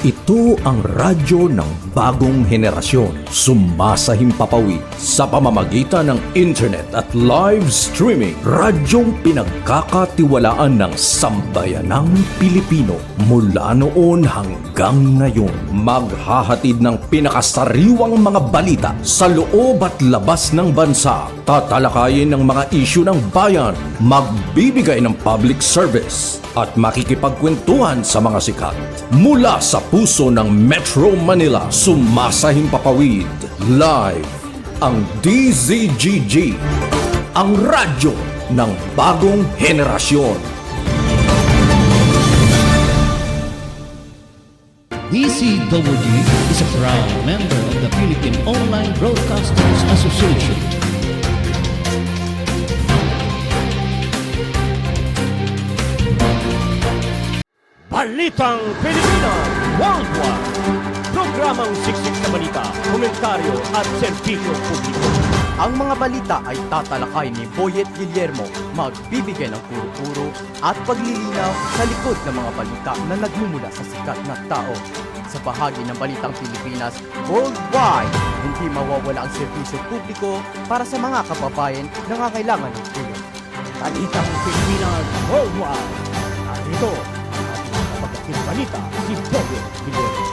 Ito ang radyo ng bagong henerasyon. Sumasahimpapawid sa pamamagitan ng internet at live streaming. Radyong pinagkakatiwalaan ng sambayanang Pilipino. Mula noon hanggang ngayon, maghahatid ng pinakasariwang mga balita sa loob at labas ng bansa. Tatalakayin ng mga isyu ng bayan, magbibigay ng public service at makikipagkwentuhan sa mga sikat. Mula sa puso ng Metro Manila, sumasahimpapawid live ang DZGG, ang radyo ng bagong henerasyon. DZGG is a proud member of the Philippine Online Broadcasters Association. Balitang Pilipinas Worldwide. Programang siksik na balita, komentaryo at serbisyo publiko. Ang mga balita ay tatalakay ni Boyet Guillermo, magbibigay ng puro-puro at paglilinaw sa likod ng mga balita na nagmumula sa sikat na tao. Sa bahagi ng Balitang Pilipinas Worldwide, hindi mawawala ang serbisyo publiko para sa mga kababayan na nangangailangan ng tulong. Balitang Pilipinas Worldwide. Narito ang balita si Boyet Guillermo.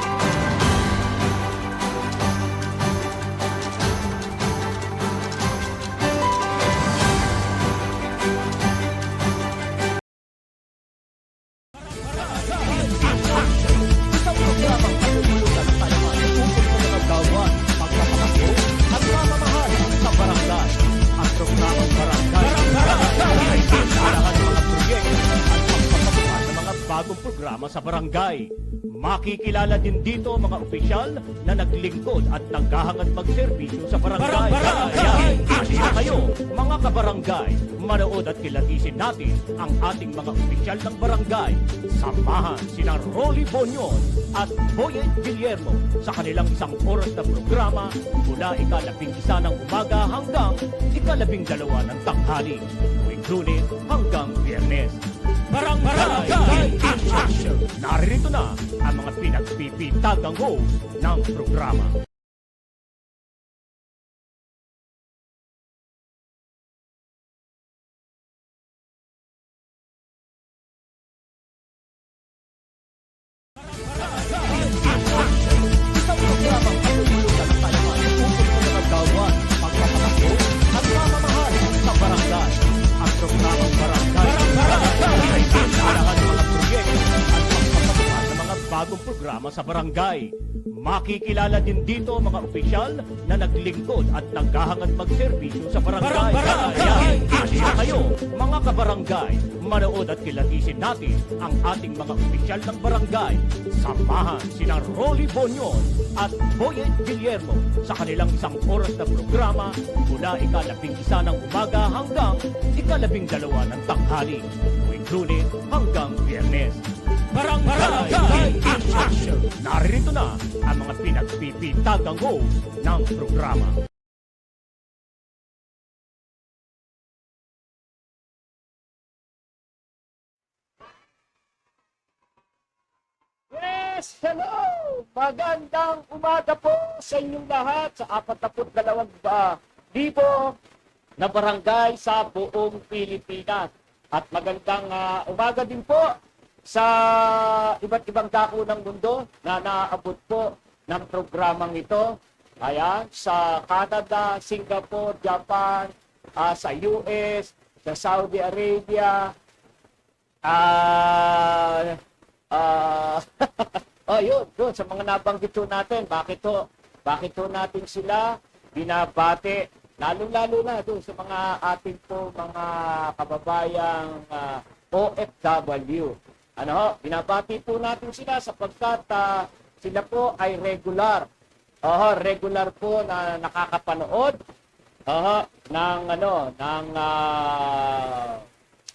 Bagong programa sa barangay. Makikilala din dito mga opisyal na naglingkod at naghahangad magserbisyo sa barangay. Kaya kayo, mga kabarangay, manood at kilatisin natin ang ating mga opisyal ng barangay. Samahan sina Rolly Bonyon at Boyet Guillermo sa kanilang 1 oras na programa mula ika-11 ng umaga hanggang ika-12 ng tanghali. Tuwing Lunes hanggang Biyernes. Barangay in Action! Narito na ang mga pinagpipintagang host ng programa. Isang programang katulungan ng talaman ukol sa mga gawa, pagpapakaso at mamamahal sa barangay. Ang programang barangay ay kailangan ng mga proyekto at pagpapagawa ng mga bagong programa sa barangay. Makikilala din dito mga opisyal na naglingkod at naghahangad magserbisyo sa barangay. Kaya kayo, mga kabarangay, manood at kilatisin natin ang ating mga opisyal ng barangay. Samahan sina Rolly Bonyon at Boyet Guillermo sa kanilang 1 oras na programa mula ika-11 ng umaga hanggang ika-12 ng tanghali. Tuwing Lunes hanggang Biyernes. Barangay in Action! Narito na ang mga pinagpipintagang host ng programa. Yes, hello! Magandang umaga po sa inyong lahat sa 42,000 na barangay sa buong Pilipinas. At magandang umaga din po sa iba't ibang dako ng mundo na naaabot po ng programang ito. Ayan, sa Canada, Singapore, Japan, sa US, sa Saudi Arabia, yun, sa mga nabanggit po natin, bakit po natin sila binabate, lalo-lalo na doon sa mga ating po mga kababayang OFW. Binabati po natin sila sapagkat sila po ay regular po na nakakapanood ng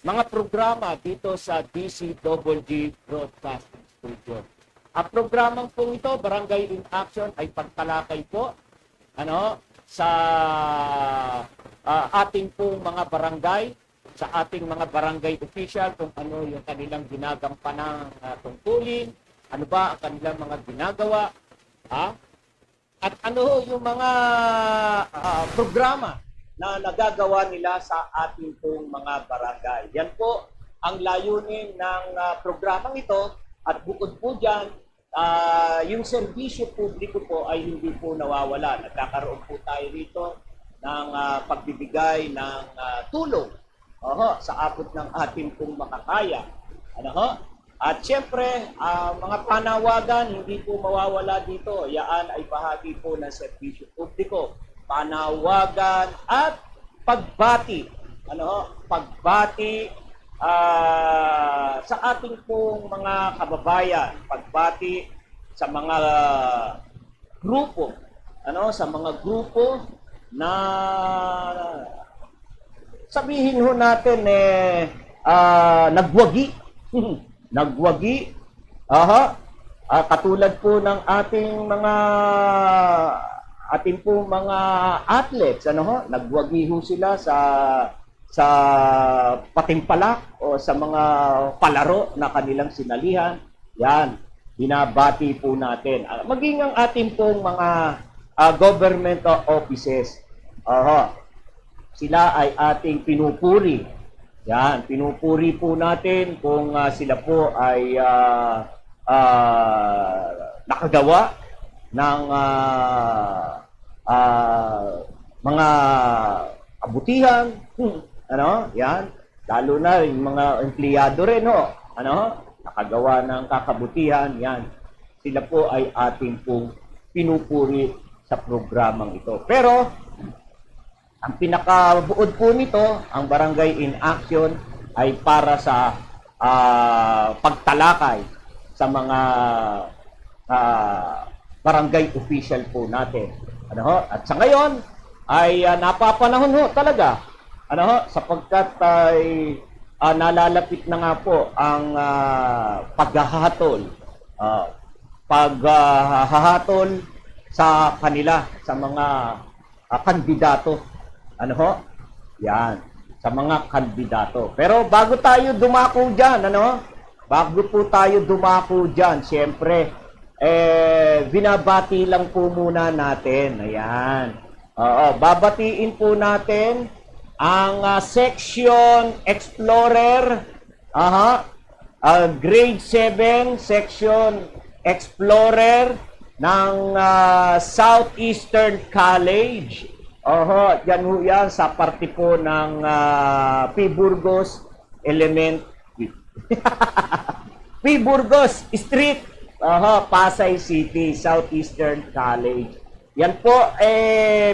mga programa dito sa DZGG Broadcasting Studio. Ang programang po ito, Barangay in Action, ay pagtalakay po sa ating po mga barangay, sa ating mga barangay official kung ano yung kanilang ginagampanang tungkulin Ano ba ang kanilang mga ginagawa? Ha? At ano ho yung mga programa na nagagawa nila sa ating pong mga barangay. Yan po ang layunin ng programang ito at bukod po dyan, yung serbisyo publiko po ay hindi po nawawala. Nagkakaroon po tayo rito ng pagbibigay ng tulong sa abot ng ating pong makakaya. Ano ho? At siyempre, mga panawagan, hindi po mawawala dito. Yan ay bahagi po ng serbisyo publiko. Panawagan at pagbati. Pagbati sa ating pong mga kababayan. Pagbati sa mga grupo. Sa mga grupo na sabihin ho natin nagwagi. Nagwagi. Katulad po ng ating mga athletes, nagwagi ho sila sa patimpalak o sa mga palaro na kanilang sinalihan. Yan, binabati po natin. Maging ang ating pong mga government offices, sila ay ating pinupuri. Yan, pinupuri po natin kung sila po ay nakagawa ng mga kabutihan. Yan, lalo na yung mga empleyado rin, nakagawa ng kakabutihan. Yan, sila po ay ating pong pinupuri sa programang ito. Pero ang pinakabuod po nito, ang Barangay in Action, ay para sa pagtalakay sa mga barangay official po natin. At sa ngayon, ay napapanahon ho talaga. Sapagkat ay nalalapit na nga po ang paghahatol. Paghahatol sa kanila, sa mga kandidato. Yan, sa mga kandidato. Pero bago tayo dumako dyan, bago po tayo dumako dyan, siyempre, binabati lang po muna natin. Ayan. Babatiin po natin ang Section Explorer, Grade 7 Section Explorer ng Southeastern College. Yan ho yan sa parte po ng P. Burgos Elementary. P. Burgos Street, Pasay City, Southeastern College. Yan po,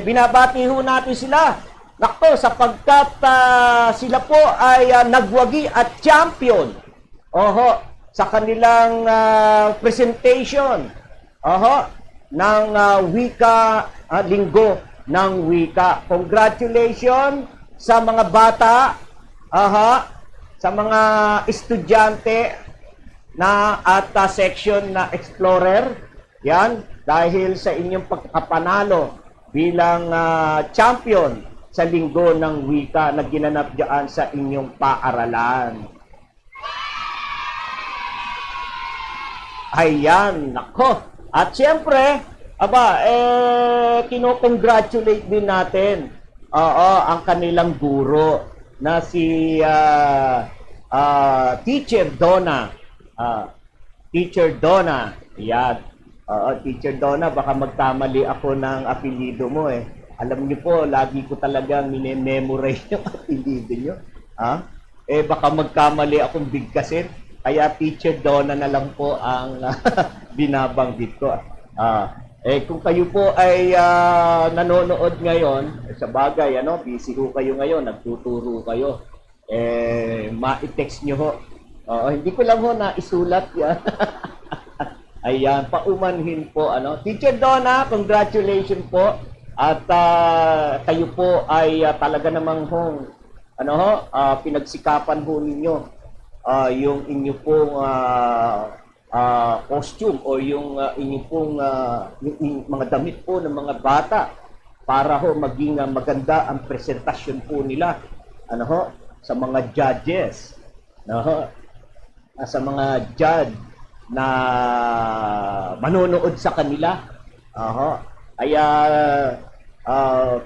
binabati ho natin sila. Nakto, sapagkat sila po ay nagwagi at champion. Sa kanilang presentation. Ng wika, linggo ng wika. Congratulations sa mga bata, sa mga estudyante na at section na explorer. Yan, dahil sa inyong pagkapanalo bilang champion sa linggo ng wika na ginanap diyan sa inyong paaralan. Ayan, nako. At siyempre, kino-congratulate din natin ang kanilang guro na si Teacher Donna. Teacher Donna. Yan. Teacher Donna, baka magkamali ako ng apelyido mo eh. Alam niyo po, lagi ko talagang minememorize yung apelyido niyo. Baka magkamali akong bigkasin. Kaya Teacher Donna na lang po ang binabanggit ko. Kung kayo po ay nanonood ngayon, sa bagay, busy ho kayo ngayon, nagtuturo kayo, ma-text nyo ho. Hindi ko lang ho na isulat yan. Ayan, paumanhin po. Teacher Donna, congratulations po. At kayo po ay talaga namang pinagsikapan ho ninyo yung inyo pong costume o yung inyo pong yung mga damit po ng mga bata para ho maging maganda ang presentasyon po nila sa mga judges, sa mga judge na manonood sa kanila. Kaya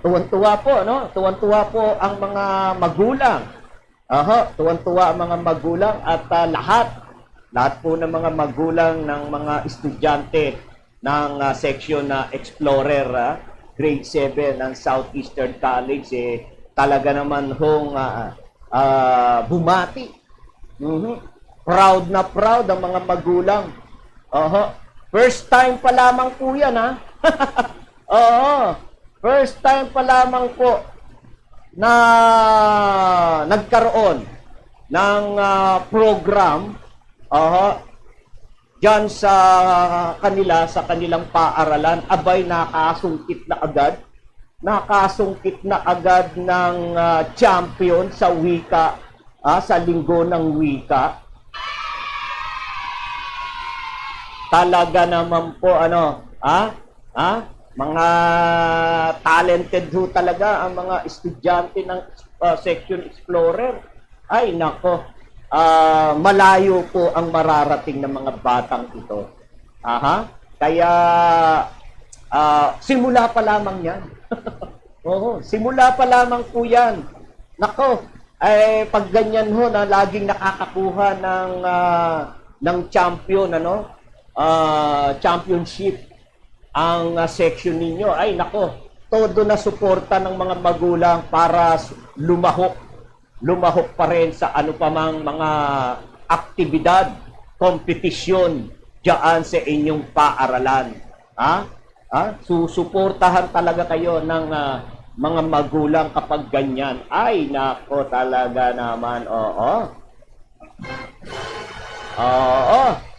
tuwan-tuwa po, no? Tuwan-tuwa po ang mga magulang. Tuwan-tuwa ang mga magulang at lahat po ng mga magulang ng mga estudyante ng section na Explorer grade 7 ng Southeastern College talaga naman hong bumati. Proud na proud ang mga magulang. First time pa lamang po yan, ha? First time pa lamang po na nagkaroon ng program dyan sa kanilang paaralan. Abay, nakasungkit na agad ng champion sa wika, sa linggo ng wika. Talaga naman po, mga talented ho talaga ang mga estudyante ng Section Explorer. Ay, nako, malayo po ang mararating ng mga batang ito. Kaya, simula pa lamang yan. Simula pa lamang po yan. Nako, pag ganyan ho na laging nakakakuha ng champion, championship ang section ninyo, ay nako, todo na suporta ng mga magulang para lumahok pa rin sa ano pa mang mga aktibidad, kompetisyon diyan sa inyong paaralan. Susuportahan talaga kayo ng mga magulang kapag ganyan. Ay nako, talaga naman,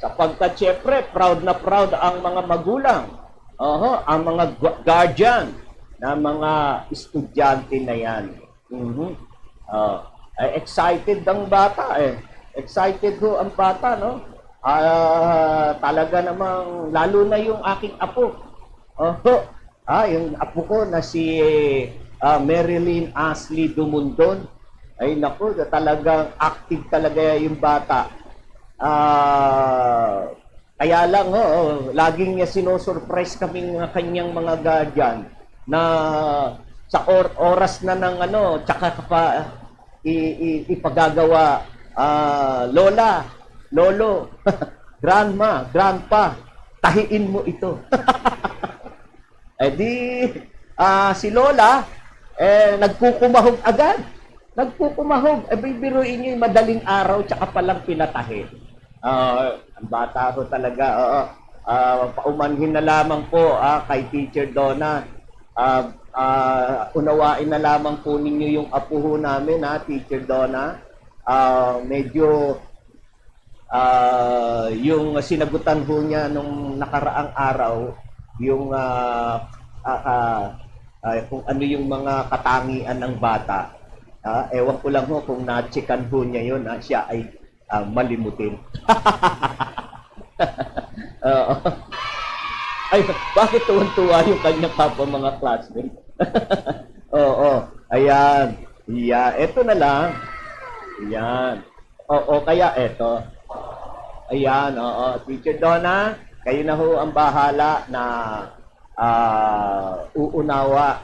sapagkat syempre, proud na proud ang mga magulang. Ang mga guardian na mga estudyante na yan. Excited ang bata Excited ho ang bata, no? Talaga namang, lalo na yung aking apo. Yung apo ko na si Marilyn Ashley Dumundon. Ay naku, talagang active talaga yung bata. Kaya lang, laging niya sinosurprise kaming kanyang mga guardian na sa oras na ng tsaka pa ipagagawa, lola, lolo, grandma, grandpa, tahiin mo ito. Si lola, nagkukumahog agad. Bibiruin niyo yung madaling araw, tsaka palang pinatahi. Ang bata ko talaga, paumanhin na lamang po kay Teacher Donna. Unawain na lamang po ninyo yung apo ho namin, Teacher Donna. Medyo yung sinagutan ho niya nung nakaraang araw, yung kung ano yung mga katangian ng bata. Ewan ko lang ho kung na-checkan ho niya yun, siya ay malimutin. Ay, bakit tuwan-tuwa yung kanyang papa mga classmates? Ayan. Ito na lang. Ayan. Kaya ito. Ayan, Teacher Donna, kayo na ho ang bahala na uunawa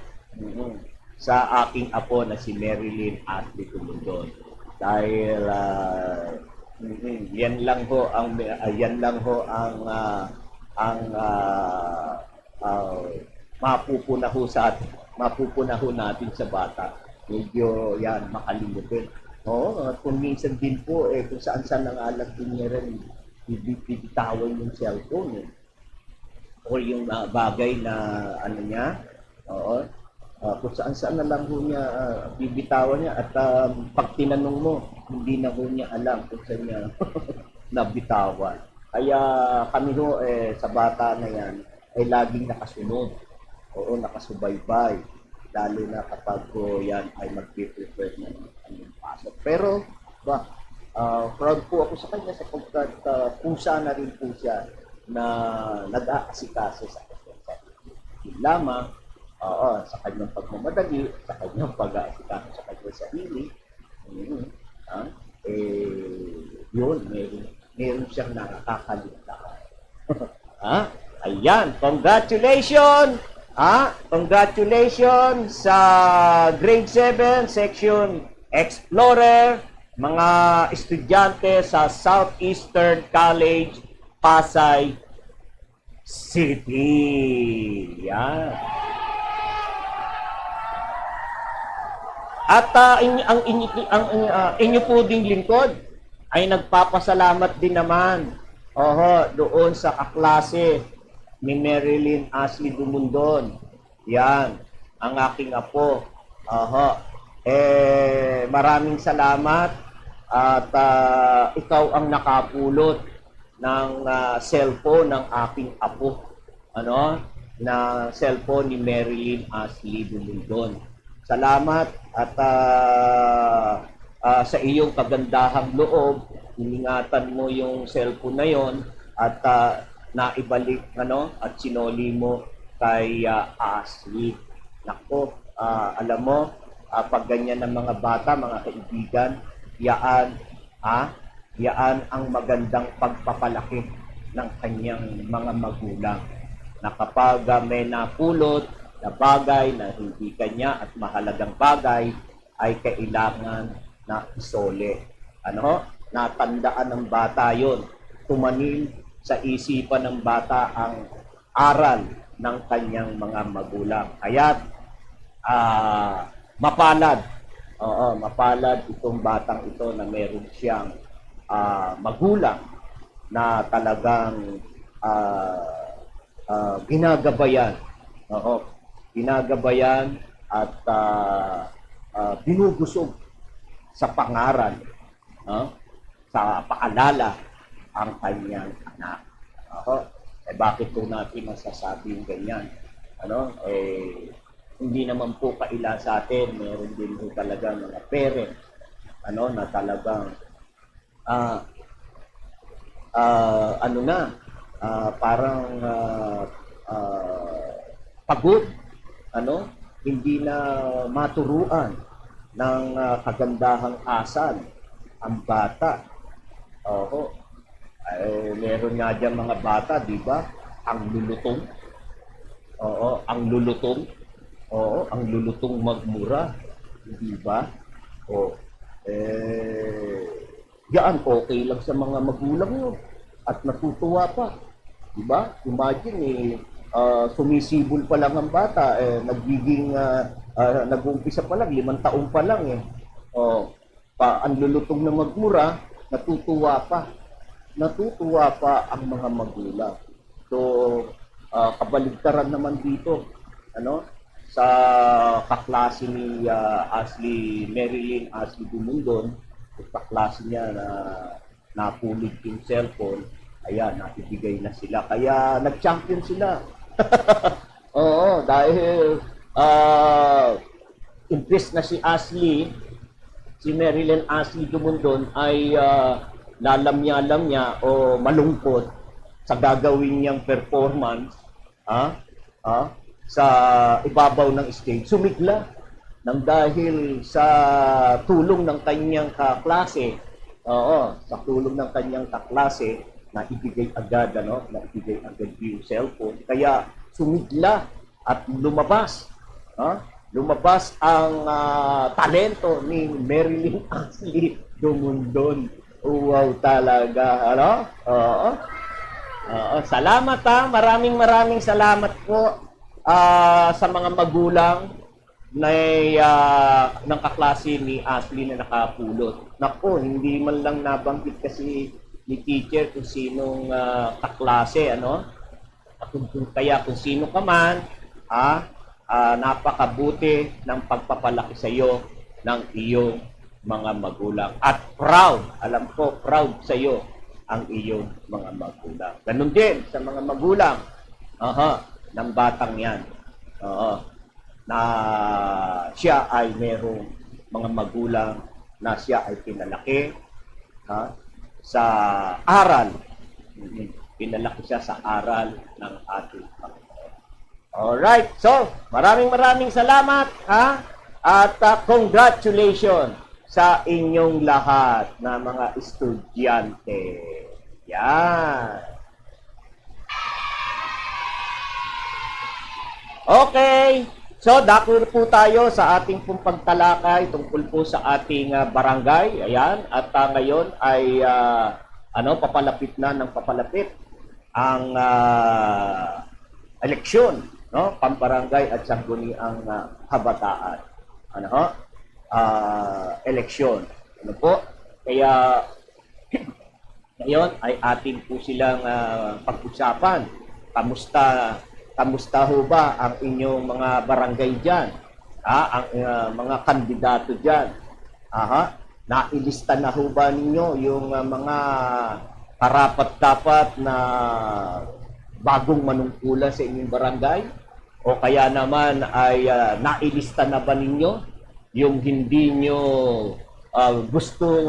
sa aking apo na si Marilyn Ashley Dumundon. Dahil yan lang ho ang mapupuna ho natin sa bata. Medyo yan makalimutin. Kung minsan din po kung saan nangalag din niya rin bibitawan yung cellphone or yung bagay na niya. Kung saan na lang ho niya bibitawan niya at pag tinanong mo, hindi na ho niya alam kung saan niya nabitawan. Kaya kami ho sa bata na yan ay laging nakasunod. Nakasubaybay. Lalo na kapag yan ay mag-prefer ng kanyang pasok. Pero, proud po ako sa kanya sapagkat pusa na rin po siya na nag-aasikaso sa kanya. Yun lamang, sa kanyang pagmamadali, sa kanyang pag-aasikaso sa kanyang sarili, yun, meron siyang nakakaligtaan. Ayan, congratulations! Congratulations sa grade 7 section Explorer, mga estudyante sa Southeastern College, Pasay City. Yan. At ang inyo po ding lingkod ay nagpapasalamat din naman doon sa kaklase ni Marilyn Ashley Dumundon. Yan, ang aking apo. Maraming salamat at ikaw ang nakapulot ng cellphone ng aking apo. Na cellphone ni Marilyn Ashley Dumundon. Salamat at sa iyong kagandahang loob, iningatan mo yung cellphone na yon at naibalik at sinoli mo kay Ashley. Nako, alam mo, pag ganyan ng mga bata, mga kaibigan, yaan ang magandang pagpapalaki ng kanyang mga magulang. Na kapag may napulot na bagay na hindi kanya at mahalagang bagay, ay kailangan na isole. Natandaan ng bata yon, tumanim sa isipan ng bata ang aral ng kanyang mga magulang. Kaya't mapalad itong batang ito na meron siyang magulang na talagang ginagabayan. Ginagabayan at binubusog sa pangaral, sa paalala ang kanyang anak. Bakit po natin masasabing ganyan? Hindi naman po kaila sa atin, meron din po talaga mga parents na talagang parang pagod, hindi na maturuan ng kagandahang asal ang bata. Meron nga dyan mga bata, di ba? Ang lulutong. Ang lulutong. Ang lulutong magmura. Di ba? Yan, okay lang sa mga magulang yun. At natutuwa pa. Di ba? Imagine, sumisibol pa lang ang bata, nag-uumpisa pa lang, 5 taon pa lang ang lulutong na magmura, natutuwa pa ang mga magulang. So, kabaligtaran naman dito, sa kaklase ni Marilyn Ashley Dumundon, kaklase niya na napulit yung cellphone, ayan, nakibigay na sila. Kaya nag-champion sila. Dahil imbes na si Marilyn Ashley Dumundon ay lalamya-lamya o malungkot sa gagawin niyang performance sa ibabaw ng stage, sumigla nang dahil sa tulong ng kanyang kaklase, sa tulong ng kanyang kaklase, na ibigay agad yung cellphone. Kaya sumigla at lumabas ang talento ni Marilyn Ashley Dumundon. Wow talaga, salamat maraming salamat po sa mga magulang ng kaklase ni Ashley na nakapulot. Naku, hindi man lang nabanggit kasi ni teacher kung sinong kaklase, Kaya kung sino ka man, napakabuti ng pagpapalaki sa iyo ng iyong mga magulang. At proud, alam ko, proud sa iyo ang iyong mga magulang. Ganun din sa mga magulang ng batang yan. Na siya ay merong mga magulang na siya ay pinalaki sa aral. Pinalaki siya sa aral ng ating Panginoon. Alright, so maraming salamat at congratulations sa inyong lahat na mga estudyante. Yan. Okay. So, dako po tayo sa ating pong pagtalakay tungkol po sa ating barangay. Ayan. At ngayon ay papalapit na ng papalapit ang eleksyon, no? Pambarangay at sangguniang kabataan. Ano ho? Eleksyon. Ano po? Kaya ngayon ay atin po silang pag-usapan. Kamusta ho ba ang inyong mga barangay dyan? Ang mga kandidato dyan? Nailista na ho ba ninyo yung mga karapat-dapat na bagong manungkulan sa inyong barangay? O kaya naman ay nailista na ba ninyo yung hindi nyo gustong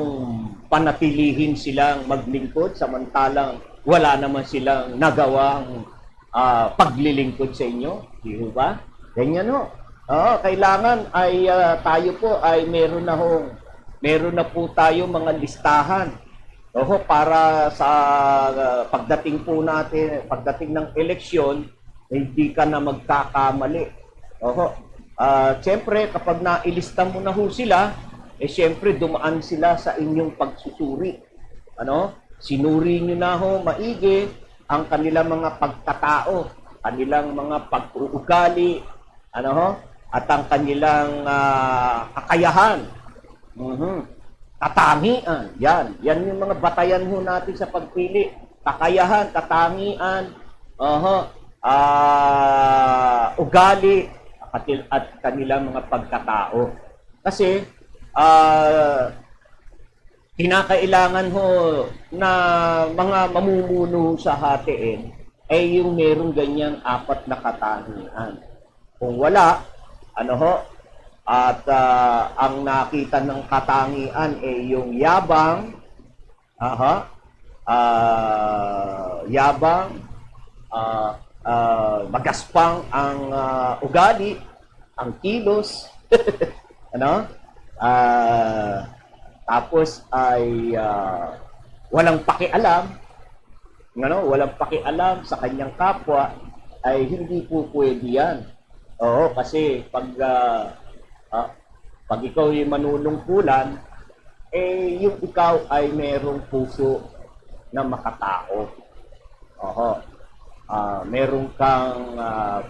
panatilihin silang maglingkod samantalang wala naman silang nagawang paglilingkod sa inyo? Di ba? Ganyan ho. Kailangan ay tayo po ay meron na po tayo mga listahan. Para sa pagdating po natin, pagdating ng eleksyon, hindi ka na magkakamali. Siyempre, kapag nailista mo na ho sila, siyempre dumaan sila sa inyong pagsusuri. Sinuri nyo na ho maigi ang kanilang mga pagkatao, kanilang mga pag-uugali, at ang kanilang kakayahan. Katangian. Yan yung mga batayan ho natin sa pagpili. Kakayahan, katangian, ugali, at kanilang mga pagkatao. Kasi, kinakailangan ho na mga mamumuno sa hatiin ay yung merong ganyan 4 na katangian. Kung wala, at ang nakita ng katangian ay yung yabang, magaspang ang ugali, ang kilos, tapos ay walang pakialam, walang pakialam sa kanyang kapwa, ay hindi po pwede yan. Kasi pag ikaw ay manunungkulan, yung ikaw ay merong puso na makatao. Meron kang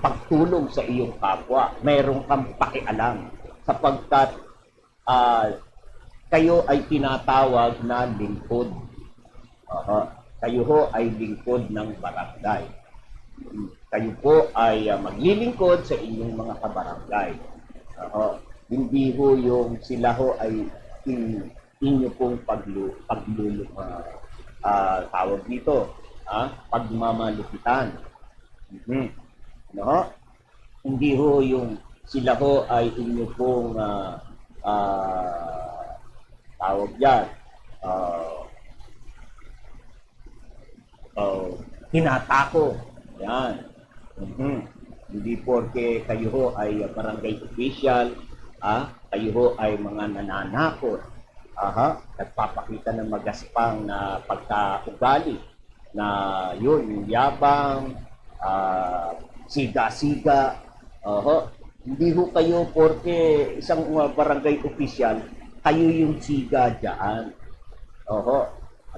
pagtulong sa iyong kapwa. Meron kang pakialam. Sapagkat kayo ay tinatawag na lingkod. Kayo ho ay lingkod ng barangay. Kayo po ay maglilingkod sa inyong mga kabarangay. Hindi ho yung sila ho ay inyo pong tawag dito, pagmamalupitan. Hindi ho yung sila ho ay inyo pong tawag yan, tinatako. Yan. Hindi porke kayo ho ay barangay official, kayo ho ay mga nananakot, nagpapakita ng magaspang na pagkaugali, na yun, yung yabang, siga-siga. Hindi ho kayo porke isang barangay official, kayo yung siga dyan.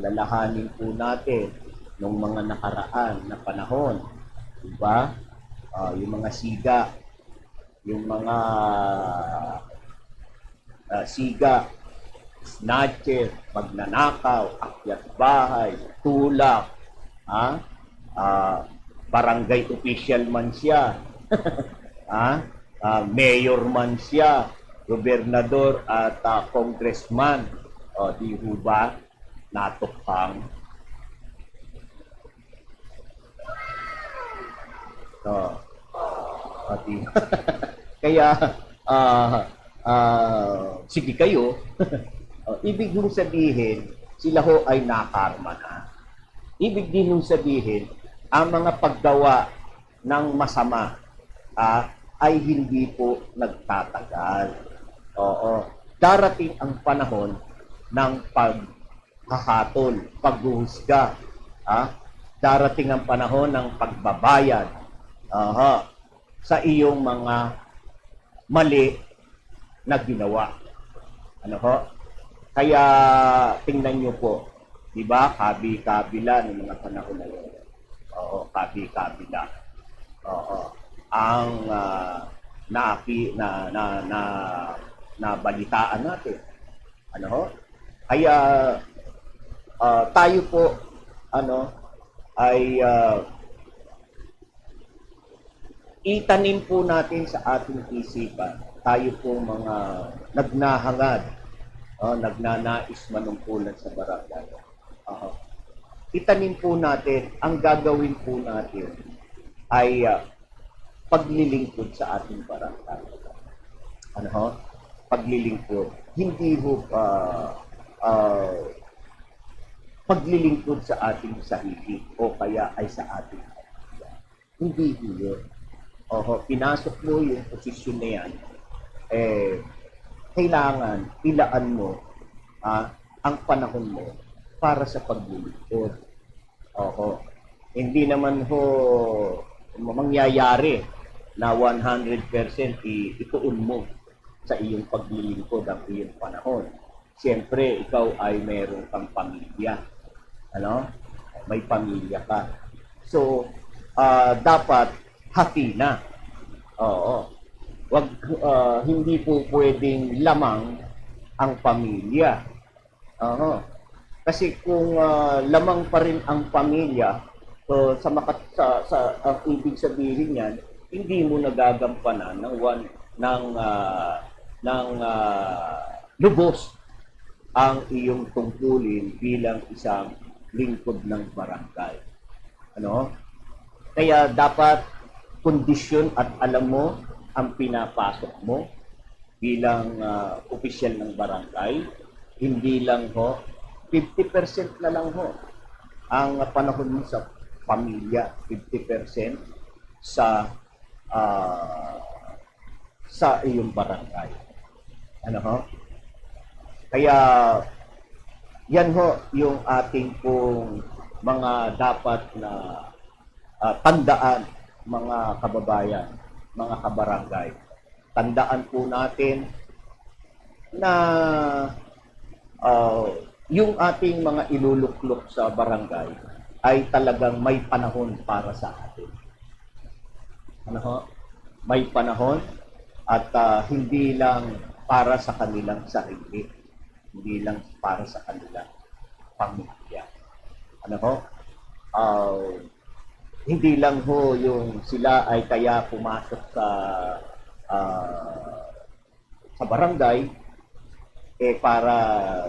Alalahanin po natin nung mga nakaraan na panahon, diba? Yung mga siga, yung mga siga, snatcher, magnanakaw, akyat bahay, tulak, barangay official man siya, mayor man siya, gobernador at congressman, di ho ba natukhang? Kaya sige kayo. Ibig nung sabihin, sila ho ay nakarma na. Ibig din nung sabihin, ang mga paggawa ng masama ay hindi po nagtatagal. Darating ang panahon ng paghahatol, paghuhusga, Darating ang panahon ng pagbabayad sa iyong mga mali na ginawa. Ano ho? Kaya tingnan niyo po, di ba? Kabi-kabila ng mga panahon na yun. Oo, kabi-kabila. Oo. Ang nabalitaan natin. Ano ho? Kaya tayo po ay itanim po natin sa ating isipan. Tayo po mga nagnahangad, nagnanais manungkulan sa barangay. Itanim po natin, ang gagawin po natin ay paglilingkod sa ating barangay. Ano ho? Paglilingkod. Hindi ho paglilingkod sa ating sarili o kaya ay sa ating pamilya. Hindi ho yun. Pinasok mo yung posisyon na yan, kailangan ilaan mo ang panahon mo para sa paglilingkod. Hindi naman ho mangyayari na 100% ituon mo sa iyong paglilingkod ang iyong panahon. Siyempre, ikaw ay meron kang pamilya. May pamilya ka. So, dapat hati na. Hindi po pwedeng lamang ang pamilya. Kasi kung lamang pa rin ang pamilya, so ang ibig sabihin niyan, hindi mo nagagampanan ng lubos ang iyong tungkulin bilang isang lingkod ng barangay. Kaya dapat kondisyon at alam mo ang pinapasok mo bilang opisyal ng barangay. Hindi lang ho, 50% na lang ho ang panahon mo sa pamilya, 50% sa iyong barangay. Kaya yan ho yung ating pong mga dapat na tandaan, mga kababayan, mga kabarangay. Tandaan po natin na yung ating mga iluluklok sa barangay ay talagang may panahon para sa atin. May panahon at hindi lang para sa kanilang sarili, hindi lang para sa kanilang pamilya. Hindi lang ho yung sila ay kaya pumasok sa barangay para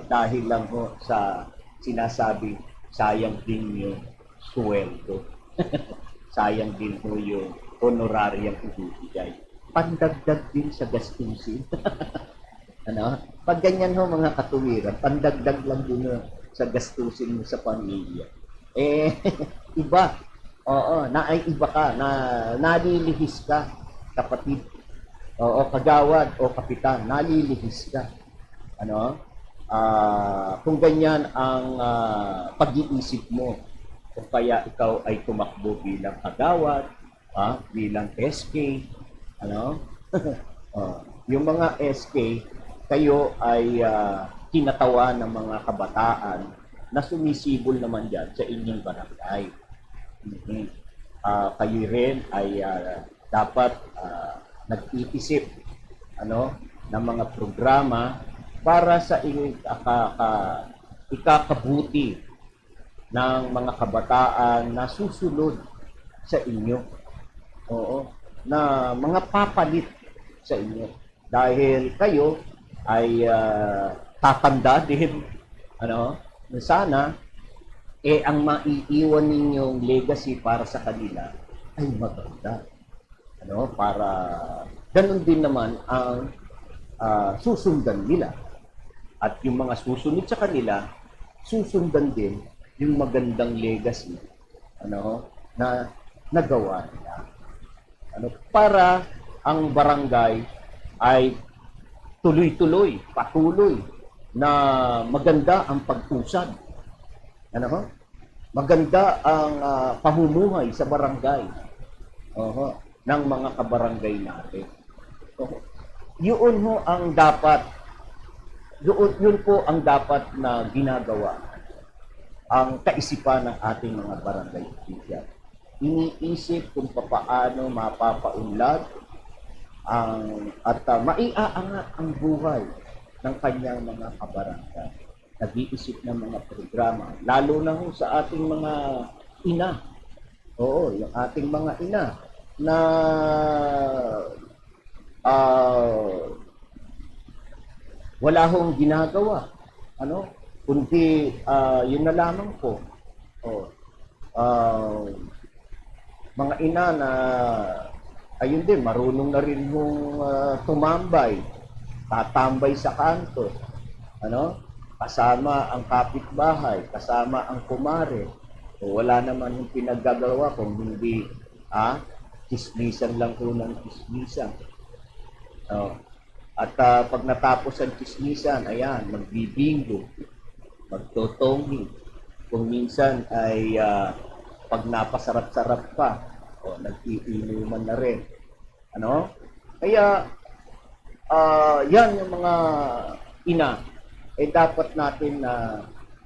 dahil lang ho sa sinasabi sayang din yung sweldo. Sayang din ho yung honoraryang ibibigay. Pandagdag din sa gastusin. Pag ganyan ho mga katuwiran, pandagdag lang din sa gastusin mo sa pamilya. Iba. Iba ka, nalilihis ka, kapatid. Kagawad o kapitan, nalilihis ka. Kung ganyan ang pag-iisip mo, kung kaya ikaw ay tumakbo bilang kagawad, bilang SK, yung mga SK, kayo ay kinatawan ng mga kabataan na sumisibol naman dyan sa inyong barangay. Kayo rin ay dapat nag-iisip ng mga programa para sa inyong ikakabuti ng mga kabataan na susunod sa inyo. Na mga papalit sa inyo. Dahil kayo ay tatanda din. Sana ang maiiwan ninyong legacy para sa kanila ay maganda. Para ganun din naman ang susundan nila. At yung mga susunod sa kanila, susundan din yung magandang legacy na nagawa nila. Para ang barangay ay tuloy-tuloy, patuloy na maganda ang pag-usad. maganda ang pamumuhay sa barangay. Oho, ng mga kabarangay natin. Oho. Yun ho ang dapat, yun po ang dapat na ginagawa ang kaisipan ng ating mga barangay official. Iniisip kung papaano mapapaunlad at maiaangat ang buhay ng kanyang mga kabarangay. Nag-iisip ng mga programa, lalo na ho sa ating mga ina. Oo, yung ating mga ina na wala hong ginagawa. Ano? Kundi yun na lamang po. Oh, mga ina na ayun din, marunong na rin hong tumambay, tatambay sa kanto. Ano? Kasama ang kapitbahay, kasama ang kumare. O wala naman yung pinaggagawa kung hindi chismisan lang po ng chismisan. At pag natapos ang chismisan, ayan, magbibingo, magtotonghi. Kung minsan ay pag napasarap-sarap pa, nag-iinuman na rin. Ano? Kaya, yan yung mga ina, dapat natin na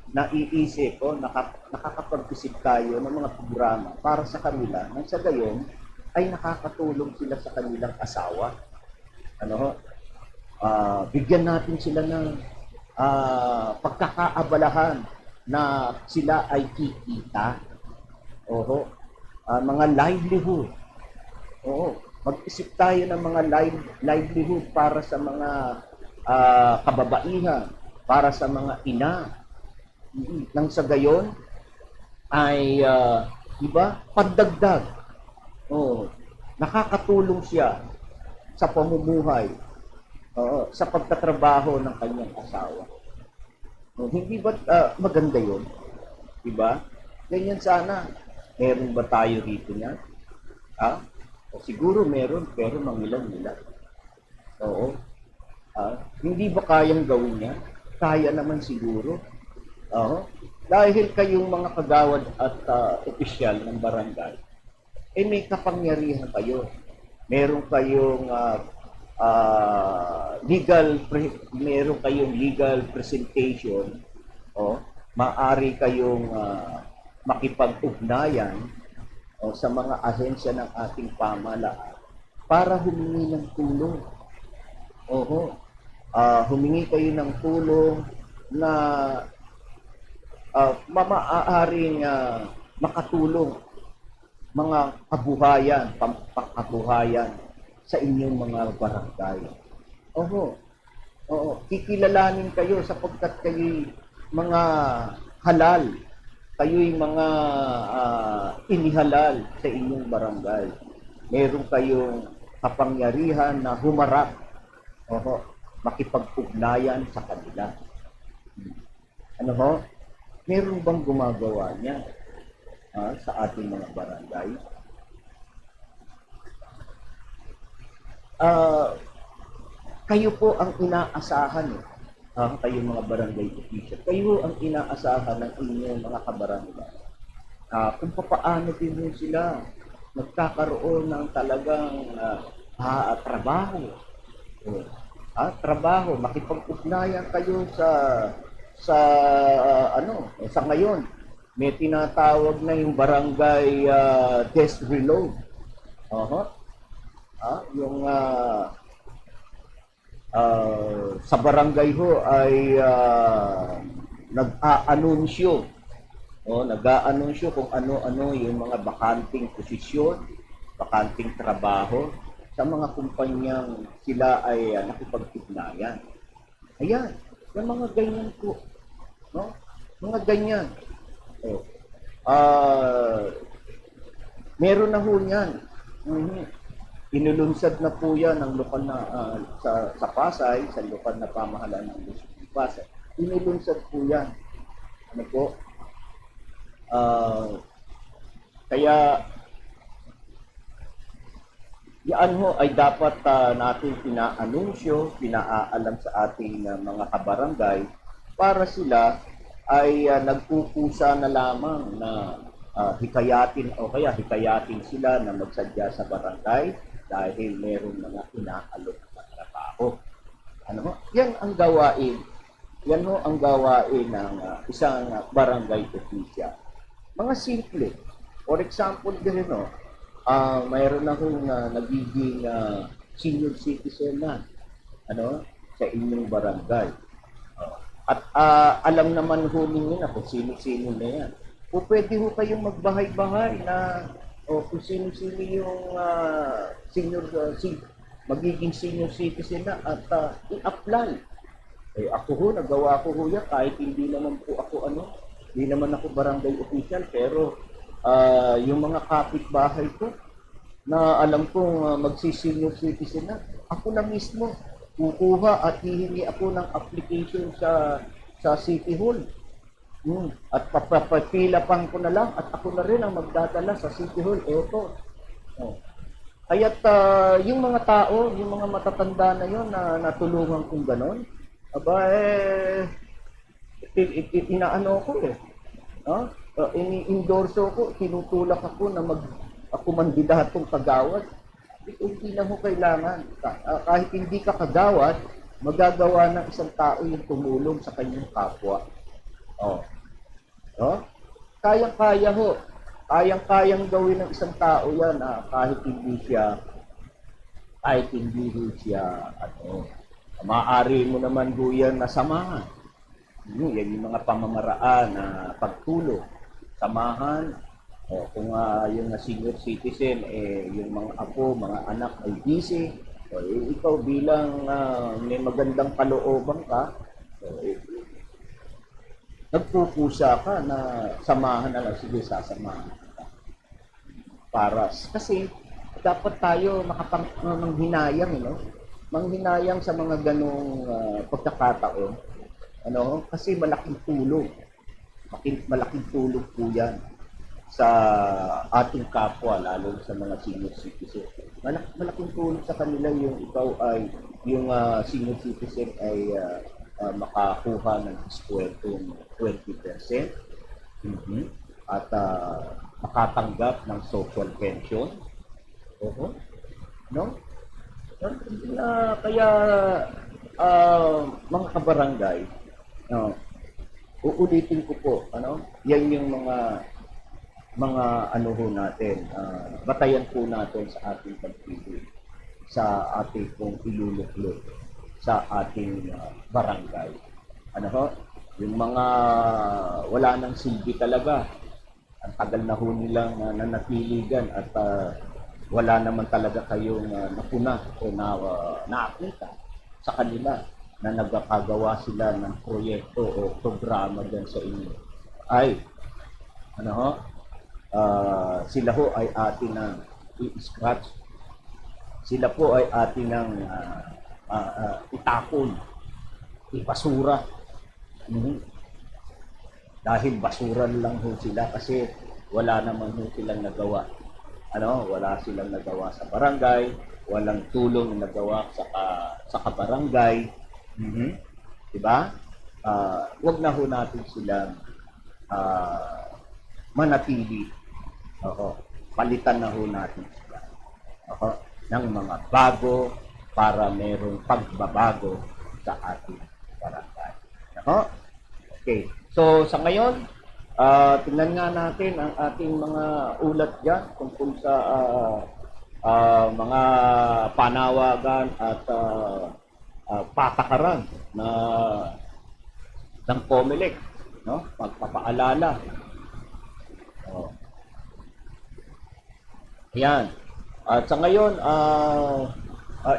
naiisip o nakakapag-isip tayo ng mga programa para sa kanila nang sa gayon ay nakakatulong sila sa kanilang asawa. Ano? Bigyan natin sila ng pagkakaabalahan na sila ay kikita. Oho. Mga livelihood. Oo. Mag-isip tayo ng mga livelihood para sa mga kababaihan, para sa mga ina. Nang sa gayon ay diba, pagdagdag. Nakakatulong siya sa pamumuhay, sa pagtatrabaho ng kanyang asawa. Hindi ba maganda 'yon? Diba? Ganyan sana. Meron ba tayo rito niyan? O siguro meron, pero mangilan-ilan. Oo. Hindi ba kayang gawin niya? Kaya naman siguro. Dahil kayong mga kagawad at opisyal ng barangay, may kapangyarihan kayo. Meron kayong legal presentation. Maari kayong makipag-ugnayan sa mga ahensya ng ating pamahalaan para humingi ng tulong. Humingi kayo ng tulong na maaaring makatulong mga kabuhayan, pangkabuhayan sa inyong mga barangay. Kikilalanin kayo sapagkat kayo'y mga halal, kayo'y mga inihalal sa inyong barangay. Meron kayong kapangyarihan na humarap, makipag-ugnayan sa kanila. Meron bang gumagawa niya sa ating mga barangay? Kayo po ang inaasahan, kayo mga barangay official. Kayo ang inaasahan ng inyong mga kabarangay. Kung paano din sila magkakaroon ng talagang trabaho. Trabaho, makipag-ugnayan kayo sa ngayon. May tinatawag na yung barangay desk reload. Yung sa barangay ho ay nag-aanunsyo. Nag-aanunsyo kung ano-ano yung mga bakanting posisyon, bakanting trabaho sa mga kumpanyang sila ay nakipag-ugnayan. Ayan, yung mga ganyan po. Mga ganyan. Meron na ho yan. Inulunsad na po yan ng lokal na sa Pasay, sa lokal na pamahalaan ng Pasay. Inulunsad po yan. Kaya yan ho ay dapat natin pinaanunsyo, pinaalam sa ating mga kabarangay para sila ay nagpupusa na lamang na hikayatin o kaya hikayatin sila na magsadya sa barangay dahil meron mga inaalok na trabaho. Ano ho? Yan ang gawain. Yan ho ang gawain ng isang barangay official. Mga simple. For example, din no, mayroon akong nagiging senior citizen na sa inyong barangay. At alam naman ho ninyo na kung sino-sino na yan. O pwede ho kayong magbahay-bahay na kung sino-sino yung magiging senior citizen na at i-apply. Ako ho, nagawa ko ho yan kahit hindi naman po ako hindi naman ako barangay official, pero yung mga kapitbahay ko na alam kong magsi-senior citizen na, ako na mismo kukuha at hihingi ako ng application sa City Hall. At papapilapang ko na lang at ako na rin ang magdadala sa City Hall. Eto. Kaya't yung mga tao, yung mga matatanda na yon na natulungan kong ganon, inaano ko ini-endorso ko, tinutulak ako na ako mandidatong kagawad. Hindi na mo kailangan. Kahit hindi ka kagawad, magagawa ng isang tao yung tumulong sa kanyang kapwa. Kayang-kaya ho. Kayang-kayang gawin ng isang tao yan kahit hindi siya maaari mo naman ho yan na samahan. Yan yung mga pamamaraan na pagtulong, samahan. Kung yung senior citizen, yung mga apo, mga anak ay busy, ikaw bilang may magandang kalooban ka, nagpupusa ka na samahan na lang, sige, sasamahan ka. Kasi dapat tayo manghinayang, manghinayang sa mga ganong pagkakataon. Kasi malaking tulong. Malaking tulong po yan sa ating kapwa, lalo sa mga senior citizen. Malaking tulong sa kanila yung senior citizen ay makakuha ng diskwentong 20% at makatanggap ng social pension. Kaya mga kabarangay, uulitin ko po, yan yung mga ho natin, batayan po natin sa ating pagpili, sa ating pong iluluklok sa ating barangay. Yung mga wala nang silbi talaga, ang tagal na ho nilang nanatiligan at wala naman talaga kayong napuna o nakita sa kanila na nagkakagawa sila ng proyekto o programa dyan sa inyo. Sila ho ay atin ng i-scratch. Sila po ay atin ng itapon, ipasura. Dahil basura lang ho sila kasi wala naman ho silang nagawa. Wala silang nagawa sa barangay, walang tulong na nagawa sa kabarangay. Diba? Wag na ho natin silang manatili. Palitan na ho natin sila ng mga bago para merong pagbabago sa ating barangay. Okay. So, sa ngayon, tingnan nga natin ang ating mga ulat dyan tungkol sa mga panawagan at patakaran ng COMELEC, magpapaalala. Ayan. At sa ngayon,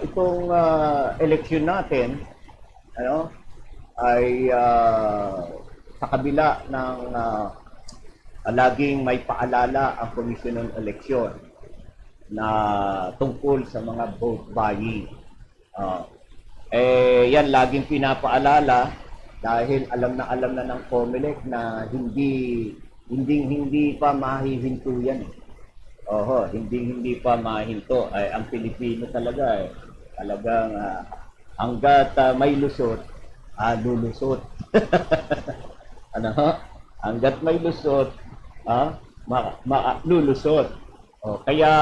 itong eleksyon natin, ay sa kabila ng laging may paalala ang Komisyon ng Eleksyon na tungkol sa mga vote buying. Yan laging pinapaalala dahil alam na ng COMELEC na hindi pa mahihinto yan. Hindi pa mahinto. Ang Pilipino talaga talagang hanggat may lusot, lulusot. Ano ho? Hanggat may lusot, lulusot. Kaya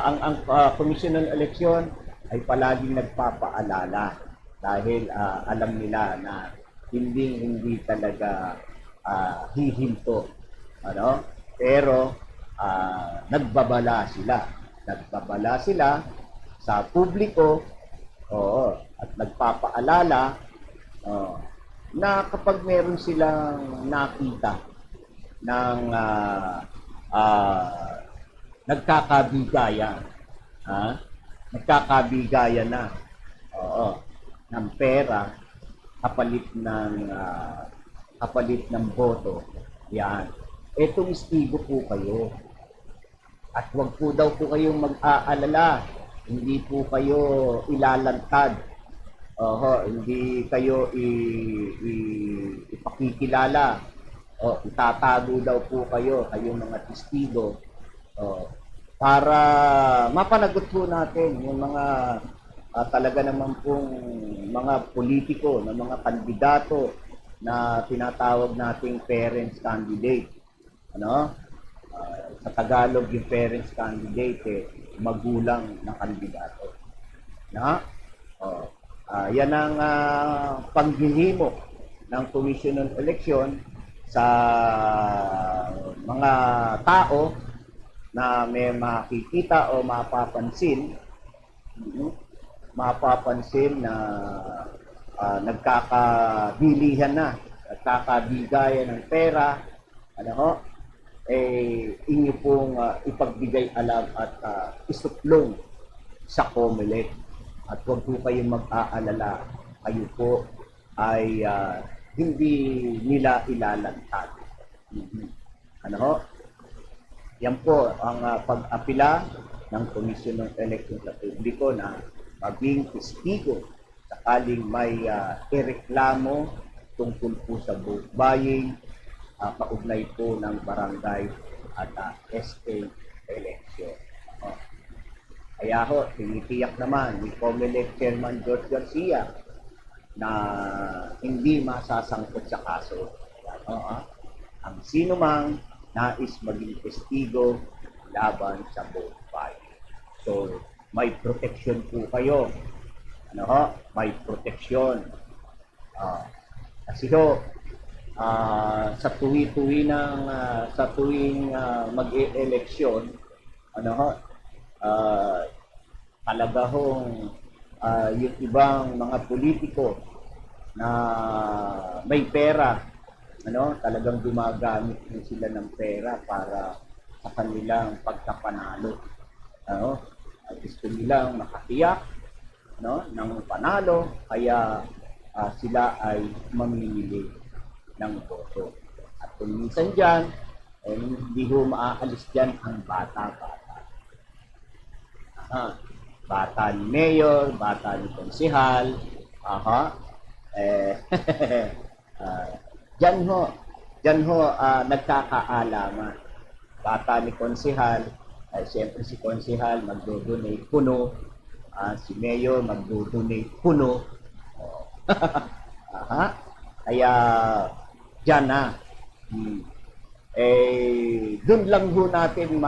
ang Komisyon ng Eleksyon ay palaging nagpapaalala dahil alam nila na hindi talaga hihinto. Ano? Pero nagbabala sila sa publiko, at nagpapaalala na kapag meron silang nakita ng nagkakabigayan na ng pera kapalit ng boto, yan, tumistigo po kayo. At wag po daw po kayong mag-aalala, hindi po kayo ilalantad, hindi kayo ipakikilala, itatago daw po kayo, kayong mga testigo, para mapanagot po natin yung mga talaga naman pong mga politiko, na mga kandidato na tinatawag nating parents candidate. Ano? Sa Tagalog, yung parents candidate, magulang na kandidato. Yan ang panghihimo ng Commission on Election sa mga tao na may makikita o mapapansin na nagkakabilihan na, nagkakabigayan ng pera, inyo pong ipagbigay alam at isuplong sa COMELEC. At huwag po kayong mag-aalala, kayo po ay hindi nila ilalantad. Yan po ang pag-apila ng Komisyon ng Eleksyon sa publiko na maging testigo sakaling may ireklamo tungkol po sa vote buying, kaugnay po ng barangay at SK election. Kaya tinitiyak naman ni COMELEC Chairman George Garcia na hindi masasangkot sa kaso. Ang sino mang nais maging testigo laban sa vote buying. So, may protection po kayo. May protection. Kasi sa tuwing mag-e-eleksyon, talaga yung ibang mga politiko na may pera, talagang gumagamit din sila ng pera para sa kanilang pagkapanalo. Gusto nilang makatiyak ng panalo, kaya sila ay mamimili ng boto. At kung minsan dyan, hindi ho maaalis dyan ang bata-bata. Bata ni mayor, bata ni konsehal, dyan ho nagkakaalaman. Bata ni konsehal, siyempre si konsehal magdo-donate puno, si mayor magdo-donate puno. Kaya dyan doon lang ho natin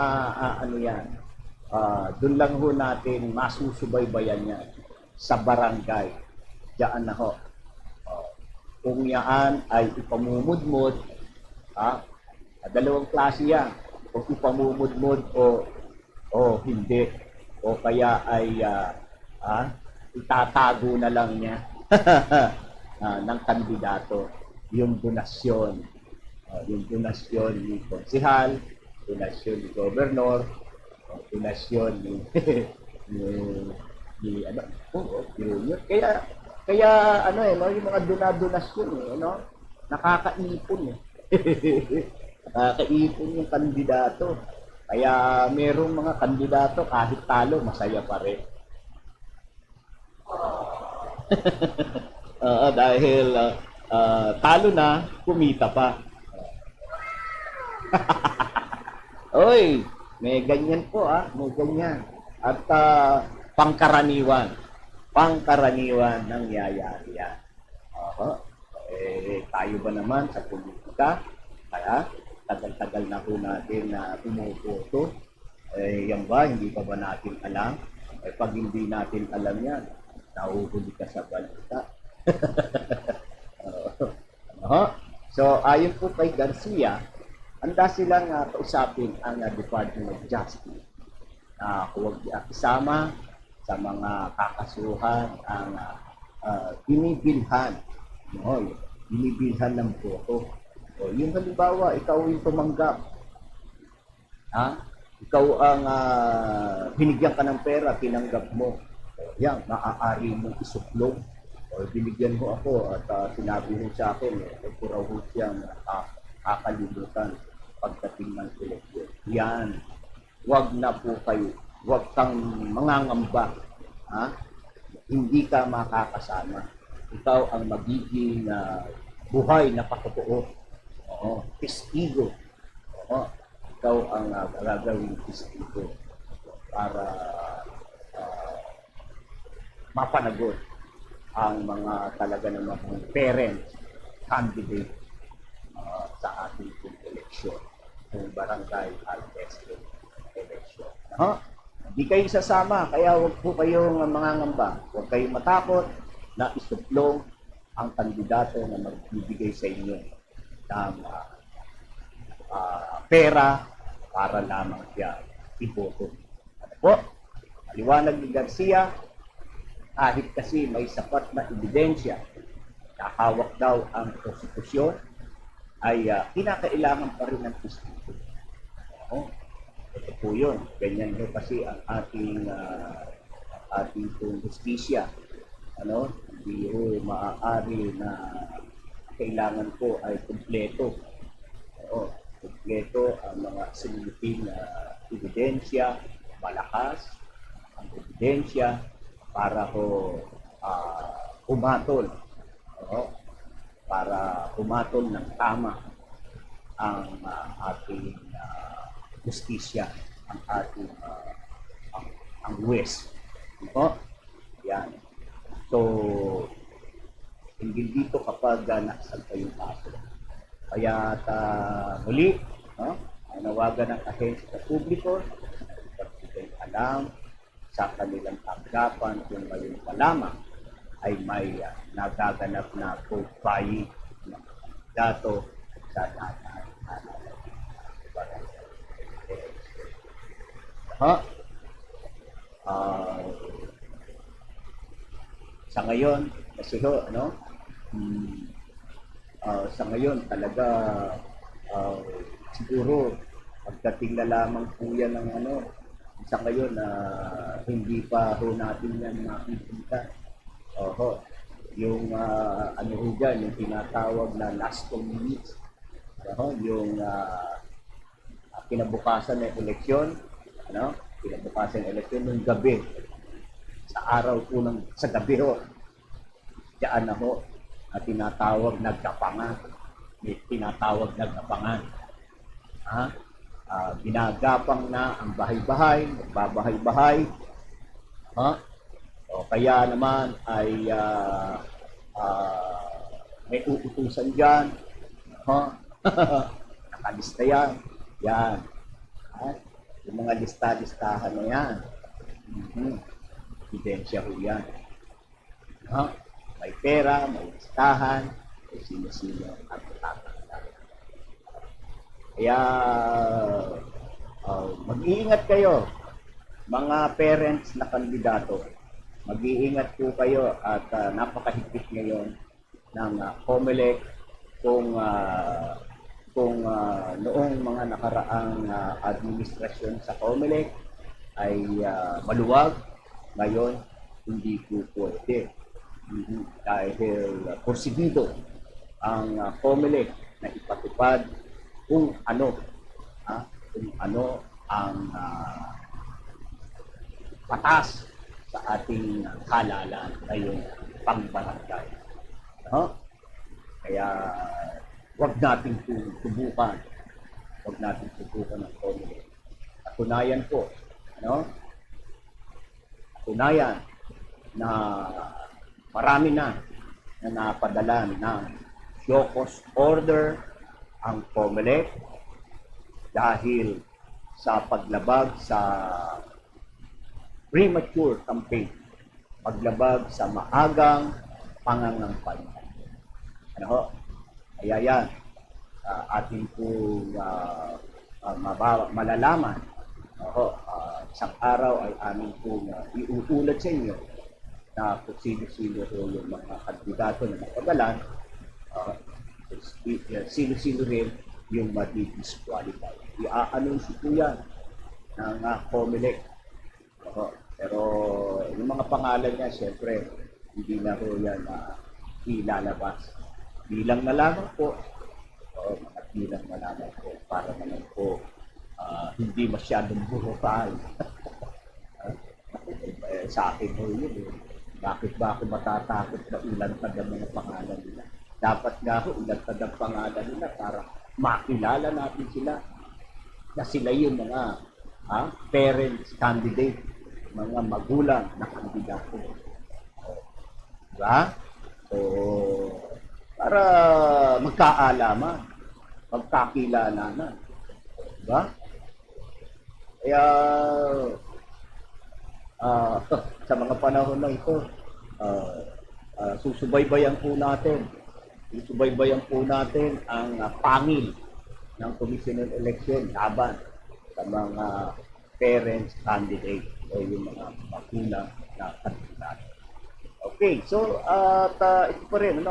doon lang ho natin masusubaybayan yan sa barangay. Diyan na ho. Kung yan ay ipamumudmod, dalawang klase yan. Kung ipamumudmod o hindi. O kaya ay itatago na lang niya ng kandidato yung donasyon. Yung donasyon ni konsehal, donasyon ni gobernador, donasyon ni kaya yung mga donasyon nakakaipon nakakaipon yung kandidato. Kaya merong mga kandidato kahit talo masaya pa rin. Dahil talo na, kumita pa. Oy, may ganyan po may ganyan. At pangkaraniwan nangyayari yan. Tayo ba naman sa politika? ka, kaya tagal-tagal na po natin na pumuputo. Yan ba, hindi pa ba natin alam? Pag hindi natin alam yan, nahuhuli ka sa balita. Ano? So, ayon po kay Garcia, handa silang kausapin ang Department of Justice na huwag isama sa mga kakasuhan ang binibilhan. No? Binibilhan ng boto. O, yung halimbawa, ikaw yung tumanggap. Ikaw ang binigyan ka ng pera, tinanggap mo. O, yan, maaari mong isuklong. O, binigyan mo ako at sinabi mo sa akin, ito raw ho siyang kakalimutan pagdating ng eleksyon. Yan, wag na po kayo. Wag kang mangangamba. Hindi ka makakasama. Ikaw ang magiging buhay na patotoo. Testigo. Ikaw ang gagawing testigo para mapanagot ang mga talaga namang parents, candidate sa ating eleksyon, ng barangay at district election. Hindi kayo sasama, kaya huwag po kayong mangangamba. Huwag kayong matakot na isuplong ang kandidato na magbibigay sa inyo ng pera para lamang siya iboto. Ano po? Maliwanag ni Garcia, kahit kasi may sapat na ebidensya na hawak daw ang konstitusyon, ay kinakailangan pa rin ng testigo. Ito po yun. Ganyan po kasi ang ating justisya. Hindi po maaari na kailangan po ay kumpleto. Kumpleto ang mga sinuluping ebidensya, malakas ang ebidensya para po humatol. Para humatol ng tama ang ating justisya, ang ating ang huwes. Yan. So, hindi dito kapag nakasagpa yung kaso. Kaya muli, nawagan ng ahensya sa publiko, pagbigay alam sa kanilang tanggapan kung ngayon pa lamang ay may nagaganap na vote buying ng dato sa data. Sa ngayon, kasi sa ngayon talaga siguro pagdating na lamang po yan ng sa ngayon hindi pa ho natin yan makikita. Yung yung tinatawag na last 2 minutes. Yung kinabukasan ng eleksyon, kinabukasan ng eleksyon ng gabi. Sa araw po sa gabi diyan tinatawag nagkapangan. May tinatawag nagkapangan. Ginagapang na ang bahay-bahay, magbabahay-bahay. Kaya naman ay may uutusan dyan. Nakalista yan. Yan. Yung mga lista-listahan na yan. Ebidensya ho yan. May pera, may listahan, may sino-sino at tatanggal. Kaya mag-iingat kayo, mga parents na kandidato. Mag-iingat po kayo at napakahigpit ngayon ng COMELEC kung noong mga nakaraang administrasyon sa COMELEC ay maluwag, ngayon hindi po pwede. Dahil porsigido ang COMELEC na ipatupad kung ano ang batas sa ating halalan ngayong pangbarangay. Kaya wag nating subukan. Wag nating subukan ng COMELEC. Katunayan po, katunayan na marami na napadala ng show cause order ang COMELEC dahil sa paglabag sa premature campaign, paglabag sa maagang pangangampanya. Ano ho? Kaya yan, ating pong malalaman. Isang araw ay amin pong iuulat sa inyo na kung sino-sino yung mga kandidato na nakagalan, sino-sino rin yung madi-disqualify. I-a-announce po yan ng COMELEC. Pero yung mga pangalan niya, siyempre, hindi na po yan ilalabas. Bilang na lamang po, mga bilang na lamang po, para naman po hindi masyadong burutal. Sa akin po yun Bakit ba ako matatakot na ilantad ang mga pangalan nila? Dapat nga ho, ilantad ang pangalan nila para makilala natin sila na sila yung mga parents candidate, mga magulang na kandidato. Diba? So, para magkaalaman, magkakilalanan. Diba? Kaya, sa mga panahon na ito, susubaybayan po natin ang pangil ng Commission on Election laban sa mga parents candidate o yung mga magulang na kandidato. Okay, so ito pa rin,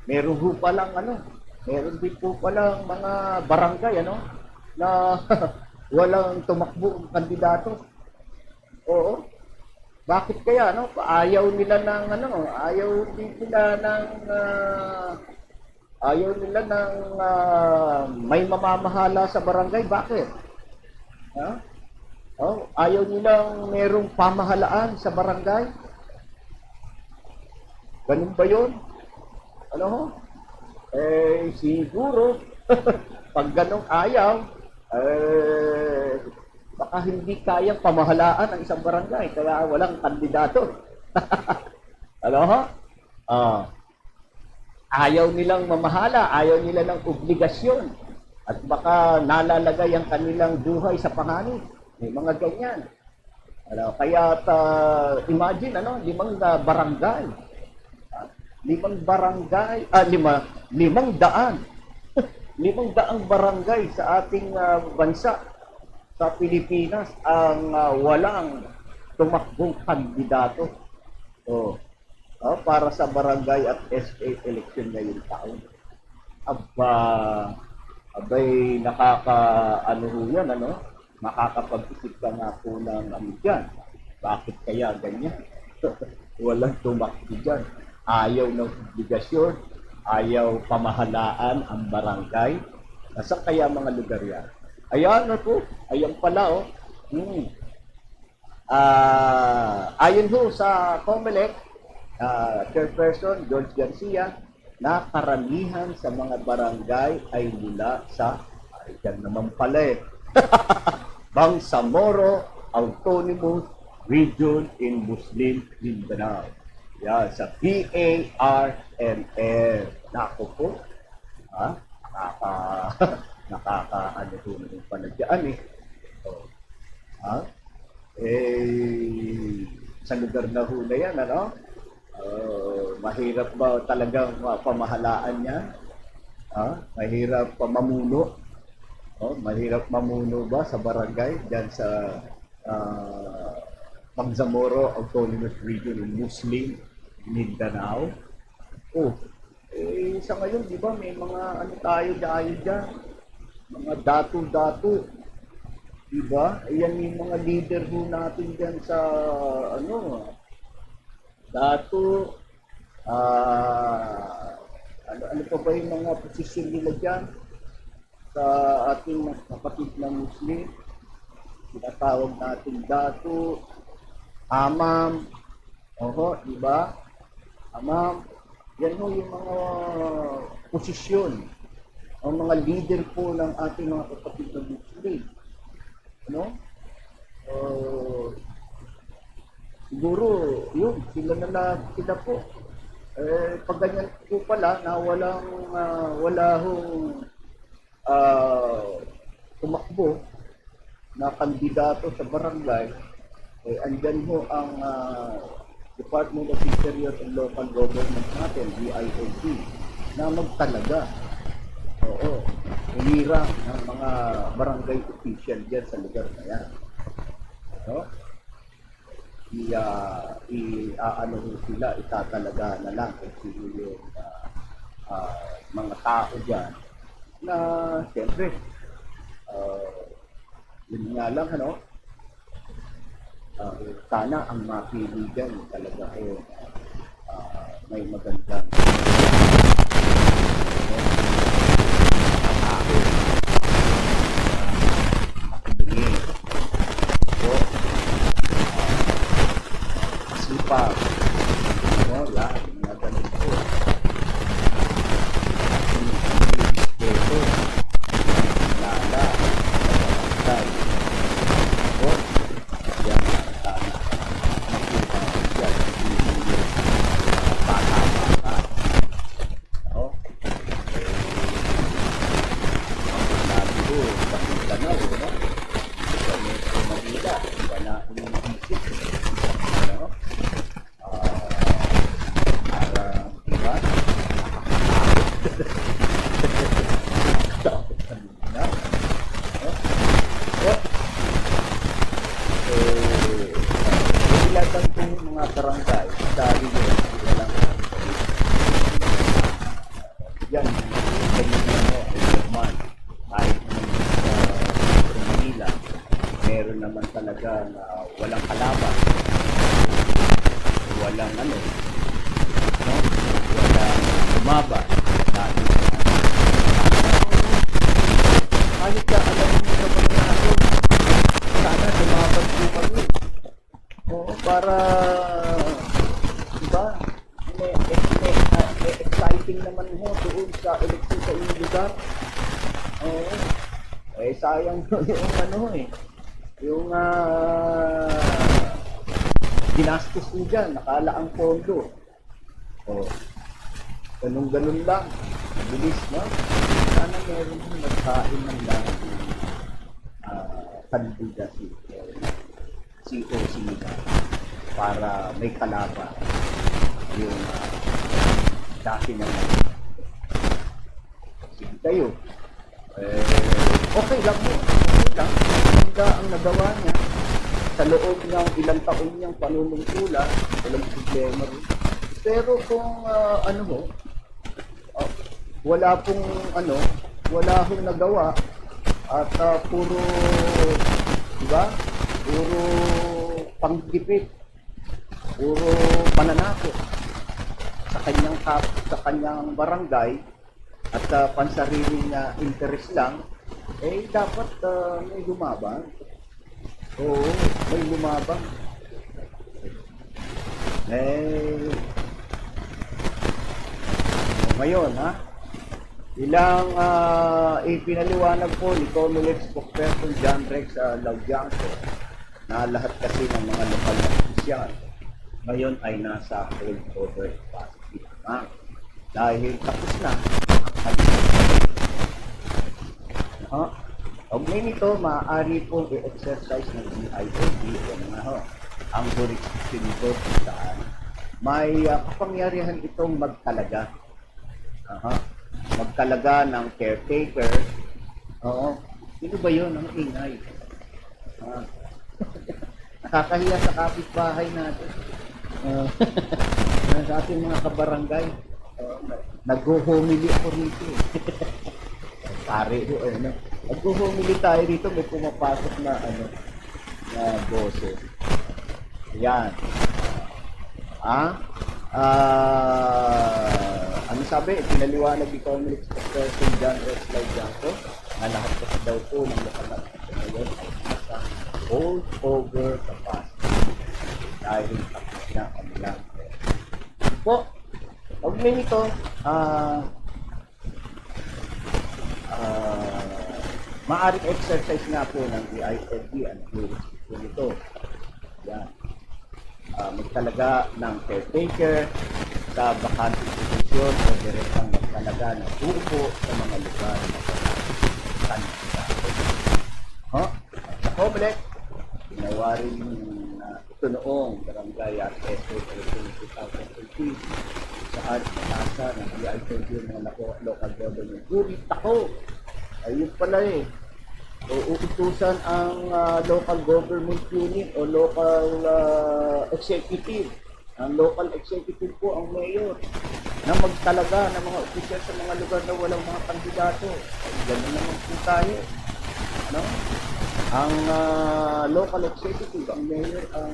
meron din po palang mga barangay, na walang tumakbo ang kandidato. Oo. Bakit kaya, Ayaw nila ng may mamamahala sa barangay. Bakit? Ayaw nilang merong pamahalaan sa barangay. Ganun ba yun? Siguro, pag ganong ayaw, baka hindi kayang pamahalaan ang isang barangay, kaya walang kandidato. Ayaw nilang mamahala, ayaw nila ng obligasyon, at baka nalalagay ang kanilang buhay sa panganib. May mga ganyan. Kaya imagine, 5 barangay. 500 barangay sa ating bansa, sa Pilipinas, ang walang tumakbong kandidato para sa barangay at SA election ngayong taon. Abay, makakapag-isip ka nga po ng dyan. Bakit kaya ganyan? Walang tumakbo dyan. Ayaw ng obligasyon, ayaw pamahalaan ang barangay. Nasa kaya mga lugar yan? Ayan ayan pala ayon ho sa COMELEC, Chairperson George Garcia, na karamihan sa mga barangay ay mula sa, dyan naman pala Bangsamoro Autonomous Region in Muslim Mindanao. Yan, sa BARMM. Nako po. Nakakaano po naman pala dyan sa lugar na ho na yan, mahirap ba talagang pamahalaan niya? Mahirap pa mamuno? Mahirap mamuno ba sa barangay dyan sa Bangsamoro Autonomous Region in Muslim Mindanao? Sa ngayon, di ba, may mga tayo dyan, mga datu-datu, di ba? Ayan yung mga leader ho natin dyan sa, datu, ano pa ba yung mga posisyon nila dyan sa ating kapatid na Muslim? Tinatawag natin datu, amam, di ba? Amam, yan ho yung mga posisyon, ang mga leader po ng ating mga kapatid na Muslim. Siguro, yun, sila po. Pag ganyan po pala na wala hong tumakbo na kandidato sa barangay, andyan ho ang Department of Interior and Local Government natin, DILG, na magtalaga. Oo, umira ng mga barangay official dyan sa lugar na yan. No? Ano sila, itatalaga na lang kung sino yung mga tao dyan na siyempre yun nga lang sana ang mapili dyan talaga may magandang masipag, yan, mga ganun po. Respeto, lala, barangay. Yan, sana makuha dyan, hindi bata-bata. Sabi ko, bakit tanaw, sa Metro Manila, iba na iniisip. Ilatan po yung mga barangay, sabi nyo, walang yan, ganyan mo, ay normal. Kahit sa Manila, meron naman talaga walang kalaban. Walang walang umaba. Kahit ka alam mo sa mga natin, sana tumapat po kami. Oo, para, diba, exciting naman ho doon sa eleksyon sa inyong lugar. Oo, sayang yung yung ginastos mo dyan, nakalaang pondo. Ganun-ganun lang, bilis, no? Sana meron yung magkain ng lang candidacy COC nila para may kalaban yung dati naman. Sige kayo. Okay lang mo. Okay lang. Handa ang nagawa niya sa loob ng ilang taon niyang panunungkula, walang problema rin. Pero kung wala hong nagawa at puro, diba? Puro panggipit, puro pananakot sa kanyang barangay at pansariling interest lang, dapat may lumabang. Oo, may lumabang. Ngayon, ilang ipinaliwanag po ni Comelec spokesperson John Rex Laudianco na lahat kasi ng mga lokal na opisyal ngayon ay nasa holdover capacity lamang dahil tapos na ang kaugnay nito, maaari pong i-exercise ng DILG ang jurisdiction nito kung saan may kapangyarihan itong magtalaga. Magtalaga ng caretaker. Oo. Sino ba yun? Ang ingay. Nakakahiya sa kapitbahay natin. Sa ating mga kabarangay. Nag-homily ako rito. Pare ho, nag-homily tayo rito. May pumapasok na na boses. Ayan. Ano sabi? Pinaliwanag ni Comelec spokesperson John Rex Laudianco na lahat kasi daw po ng lokal na ngayon ay nasa holdover capacity dahil tapos na kanilang po. Kaugnay nito, maaaring exercise nga po ng DILG ang jurisdiction nito. Yan. Magtalaga ng caretaker sa bakanteng posisyon o direktang magtalaga ng grupo sa mga lugar na kandidato. Ako, Black, ginawa rin ito noong barangay at SO 2018 saan matasa ng DILG ng local government unit. Ako, ayun pala eh. Uutusan ang local government unit o local executive. Ang local executive po ang mayor na magtalaga ng mga opisyal sa mga lugar na walang mga kandidato. Ganun naman po tayo. Ano? Ang local executive, ang mayor ang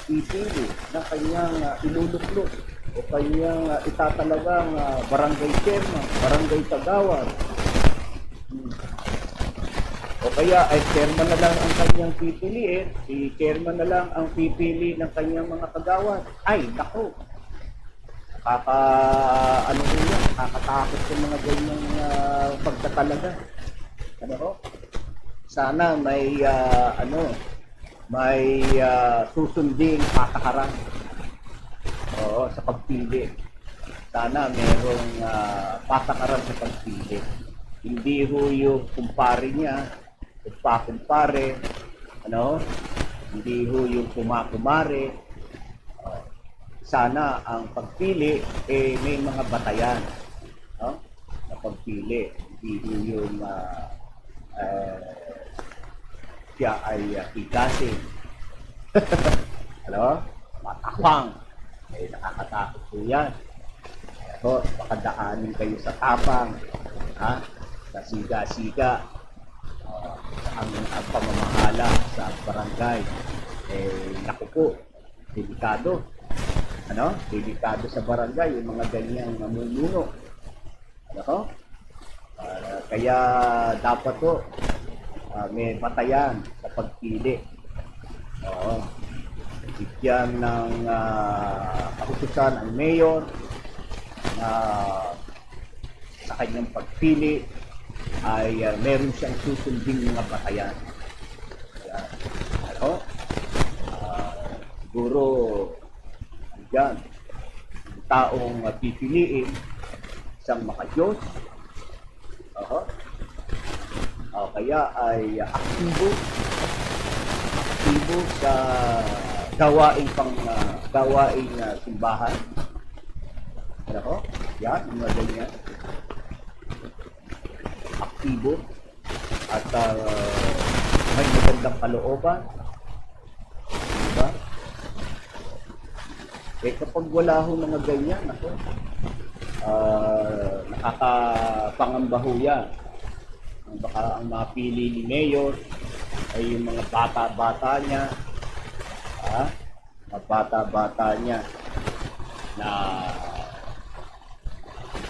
pipili na kanyang iluluklok o kanyang itatalagang barangay chairman, barangay tagawad. O kaya ay chairman na lang ang kanyang pipiliin, si chairman na lang ang pipili ng kanyang mga kagawad. Ay, nako. Nakakatakot sa mga ganyang pagtatalaga. Ano ko? Sana may susunding patakaran. Oo, sa pagpili. Sana merong patakaran sa pagpili. Hindi ho yung kumpare niya, kumpare, hindi ho yung kumakumare. Sana ang pagpili may mga batayan, no? Na pagpili, hindi ho yung siya ay higasin. Matapang. Nakakatakot po yan. Kaya baka daanin kayo sa tapang, sa siga-siga, ang pamamahala sa barangay. Naku po, delikado. Delikado sa barangay, yung mga ganyang namumuno. Kaya dapat po, may batayan sa pagpili. Bigyan ng kautusan ang mayor na sa kanyang pagpili ay meron siyang susunding mga batayan. Siguro andyan ang taong pipiliin isang makadiyos. Kaya ay aktibo sa gawaing simbahan. Yan, mga ganyan. Aktibo at may magandang kalooban. Diba? Kapag wala ho mga ganyan, nakakapangamba ho yan. Baka ang mapili ni Mayor ay yung mga bata-bata niya, mga bata-bata niya na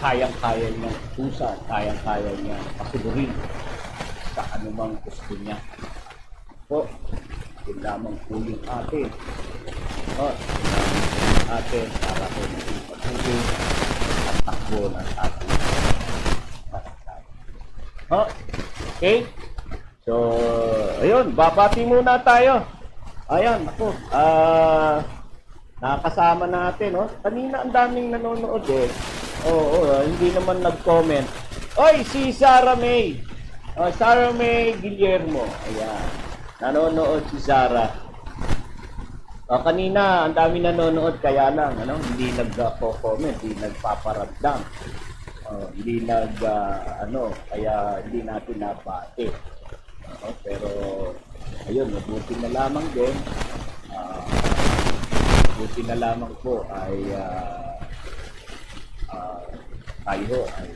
kayang-kaya niyang utusan, kayang-kaya niyang pasugurin sa anumang gusto niya. Yun lamang po yung atin. Atin para po maging patuloy at takbo ng ating barangay. Okay? So, ayun, babati muna tayo. Ayan, ako. Nakasama natin, Kanina ang daming nanonood hindi naman nag-comment. Oy, si Sarah May. Sarah May Guillermo. Ayan. Nanonood si Sarah. Kanina ang dami nanonood kaya lang, hindi nag-comment, hindi nagpaparamdam. Hindi kaya hindi natin nabati. Pero ayun, mabuti na lamang din. Mabuti na lamang po ay tayo ay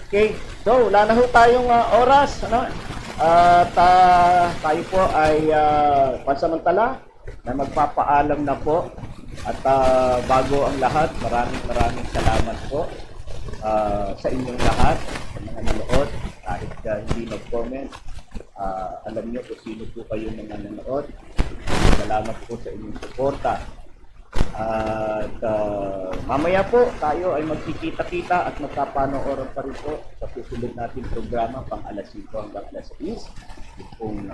okay. So, wala na ho tayong oras, At tayo po ay pansamantala na magpapaalam na po. At bago ang lahat, maraming salamat po sa inyong lahat, sa mga nanood, kahit hindi nag-comment. Alam niyo kung sino po kayo mga nanood. Salamat po sa inyong suporta. At mamaya po tayo ay magkikita-kita at magkapanooran pa rin po sa susunod nating programa pang alas 5 hanggang alas 6. Yung pong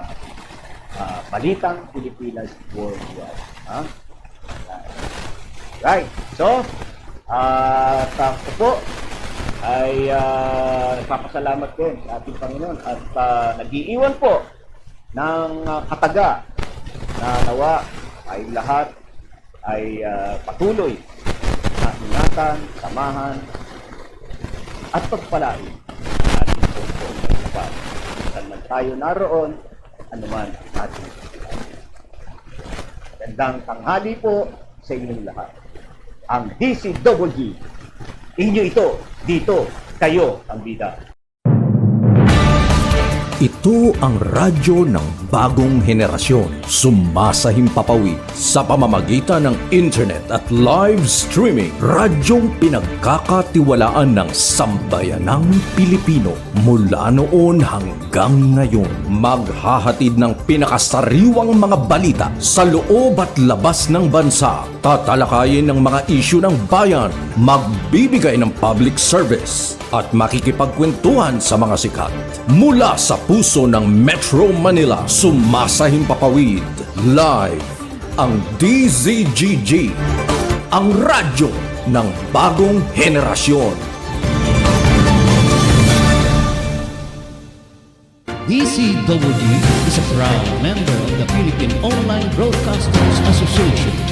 Balitang Pilipinas Worldwide. Right. So, At ako po ay nagpapasalamat din sa ating Panginoon at nag-iiwan po ng kataga na nawa ay lahat ay patuloy na ingatan, samahan at pagpalain ang ating pong nagpapal. Saan man tayo naroon, anuman ang ating pagpapal. Gandang tanghali po sa inyong lahat. Ang DCWG, inyo ito, dito, kayo ang bida. Ito ang radyo ng bagong henerasyon. Sumasahimpapawid sa pamamagitan ng internet at live streaming. Radyong pinagkakatiwalaan ng sambayanang Pilipino. Mula noon hanggang ngayon, maghahatid ng pinakasariwang mga balita sa loob at labas ng bansa. Tatalakayin ng mga isyu ng bayan. Magbibigay ng public service at makikipagkwentuhan sa mga sikat. Mula sa puso ng Metro Manila, sumasahimpapawid live ang DZGG, ang radyo ng bagong henerasyon. DCWG is a proud member of the Philippine Online Broadcasters Association.